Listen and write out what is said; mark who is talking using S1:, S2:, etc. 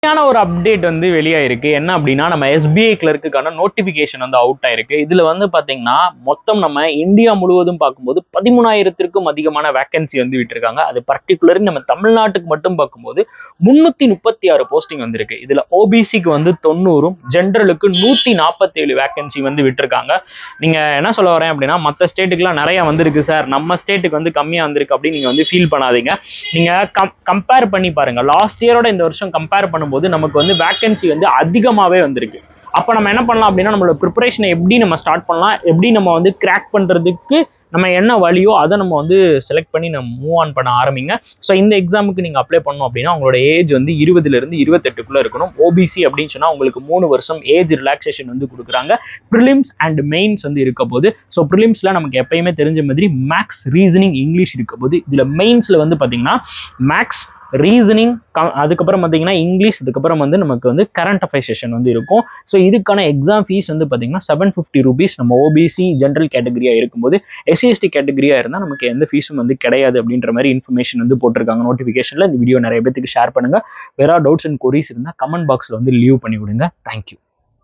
S1: ஒரு அப்டேட் வந்து வெளியாயிருக்கு. என்ன அப்படின்னா, நம்ம எஸ்பிஐ கிளர்க்குக்கான நோட்டிபிகேஷன் வந்து அவுட் ஆயிருக்கு. இதுல வந்து பாத்தீங்கன்னா மொத்தம் நம்ம இந்தியா முழுவதும் பார்க்கும்போது 13,000க்கும் அதிகமான வேகன்சி வந்து விட்டுருக்காங்க. அது பர்டிகுலர் நம்ம தமிழ்நாட்டுக்கு மட்டும் பார்க்கும்போது 336 போஸ்டிங் வந்திருக்கு. இதுல ஓபிசிக்கு வந்து 90, ஜென்ரலுக்கு 147 வேகன்சி வந்து விட்டுருக்காங்க. நீங்க என்ன சொல்ல வரேன் அப்படின்னா, மற்ற ஸ்டேட்டுக்குலாம் நிறைய வந்திருக்கு சார், நம்ம ஸ்டேட்டுக்கு வந்து கம்மியா வந்திருக்கு அப்படின்னு நீங்க வந்து ஃபீல் பண்ணாதீங்க. நீங்க கம்பேர் பண்ணி பாருங்க. லாஸ்ட் இயரோட இந்த வருஷம் கம்பேர் பண்ணும்போது நமக்கு வந்து வேகன்சி வந்து அதிகமாவே வந்திருக்கு. அப்ப நம்ம என்ன பண்ணலாம் அப்படின்னா, நம்மளோட ப்ரிப்பரேஷனை எப்படி நம்ம ஸ்டார்ட் பண்ணலாம், எப்படி நம்ம வந்து கிராக் பண்றதுக்கு நம்ம என்ன வழியோ அதை நம்ம வந்து செலக்ட் பண்ணி நம்ம மூவ் ஆன் பண்ண ஆரம்பிங்க. ஸோ இந்த எக்ஸாமுக்கு நீங்க அப்ளை பண்ணணும் அப்படின்னா உங்களோட ஏஜ் வந்து 20ல 28க்குள்ள இருக்கணும். ஓபிசி அப்படின்னு சொன்னா உங்களுக்கு 3 வருஷம் ஏஜ் ரிலாக்ஸேஷன் வந்து கொடுக்குறாங்க. ப்ரிலிம்ஸ் அண்ட் மெயின்ஸ் வந்து இருக்க போது. ஸோ ப்ரிலிம்ஸ்ல நமக்கு எப்பயுமே தெரிஞ்ச மாதிரி மேக்ஸ், ரீசனிங், இங்கிலீஷ் இருக்க போது. இதுல மெயின்ஸ்ல வந்து பாத்தீங்கன்னா மேக்ஸ், ரீசனிங், அதுக்கப்புறம் பார்த்தீங்கன்னா இங்கிலீஷ், அதுக்கப்புறம் வந்து நமக்கு வந்து கரண்ட் அஃபேர்ஸ் செஷன் வந்து இருக்கும். ஸோ இதுக்கான எக்ஸாம் ஃபீஸ் வந்து பார்த்தீங்கன்னா 750 rupees. நம்ம ஓபிசி ஜென்ரல் கேட்டகரியா இருக்கும்போது, எஸ்சிஎஸ்டி கேட்டகரியா இருந்தால் நமக்கு எந்த ஃபீஸும் வந்து கிடையாது அப்படின்ற மாதிரி இன்ஃபர்மேஷன் வந்து போட்டிருக்காங்க நோட்டிஃபிகேஷன்ல. இந்த வீடியோ நிறைய பேருக்கு ஷேர் பண்ணுங்க. வேற டவுட்ஸ் அண்ட் கொரிஸ் இருந்தால் கமெண்ட் பாக்ஸ்ல வந்து லீவ் பண்ணி விடுங்க. தேங்க்யூ.